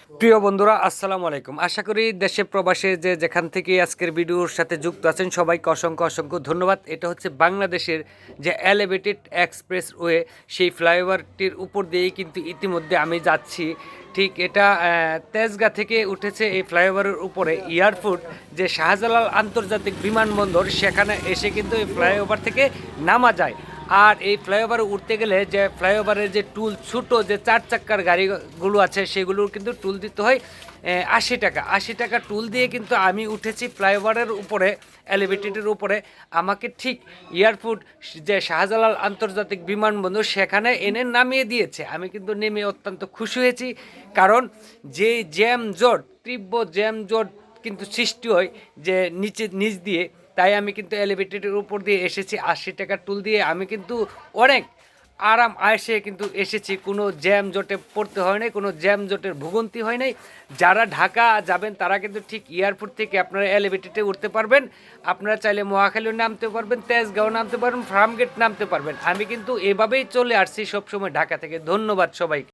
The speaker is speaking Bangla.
প্রিয় বন্ধুরা আসসালামু আলাইকুম। আশা করি দেশে প্রবাসে যে যেখান থেকে আজকের ভিডিওর সাথে যুক্ত আছেন সবাইকে অসংখ্য অসংখ্য ধন্যবাদ। এটা হচ্ছে বাংলাদেশের যে এলিভেটেড এক্সপ্রেস ওয়ে, সেই ফ্লাইওভারটির উপর দিয়েই কিন্তু ইতিমধ্যে আমি যাচ্ছি। ঠিক এটা তেজগাঁ থেকে উঠেছে এই ফ্লাইওভারের উপরে এয়ারপোর্ট, যে শাহজালাল আন্তর্জাতিক বিমানবন্দর, সেখানে এসে কিন্তু এই ফ্লাইওভার থেকে নামা যায়। আর এই ফ্লাইওভারে উঠতে গেলে যে ফ্লাইওভারের যে টুল, ছোটো যে 4 চাক্কার গাড়িগুলো আছে সেগুলোর কিন্তু টুল দিতে হয় 80 টাকা। 80 টাকা টুল দিয়ে কিন্তু আমি উঠেছি ফ্লাইওভারের উপরে, এলিভেটেডের উপরে। আমাকে ঠিক এয়ারপোর্ট, যে শাহজালাল আন্তর্জাতিক বিমানবন্দর, সেখানে এনে নামিয়ে দিয়েছে। আমি কিন্তু নেমে অত্যন্ত খুশি হয়েছি, কারণ যে জ্যাম জট, তীব্র জ্যাম জট কিন্তু সৃষ্টি হয় যে নিচ দিয়ে। তাই আমি কিন্তু এলিভেটেডের উপর দিয়ে এসেছি 80 টাকার টুল দিয়ে। আমি কিন্তু অনেক আরাম আয়েসে কিন্তু এসেছি, কোনো জ্যাম জটে পড়তে হয় নাই, কোনো জ্যাম জটের ভোগান্তি হয় নাই। যারা ঢাকা যাবেন তারা কিন্তু ঠিক এয়ারপোর্ট থেকে আপনারা এলিভেটেডে উঠতে পারবেন। আপনারা চাইলে মহাখালীও নামতে পারবেন, তেজগাঁও নামতে পারবেন, ফার্মগেট নামতে পারবেন। আমি কিন্তু এভাবেই চলে আসছি সবসময় ঢাকা থেকে। ধন্যবাদ সবাইকে।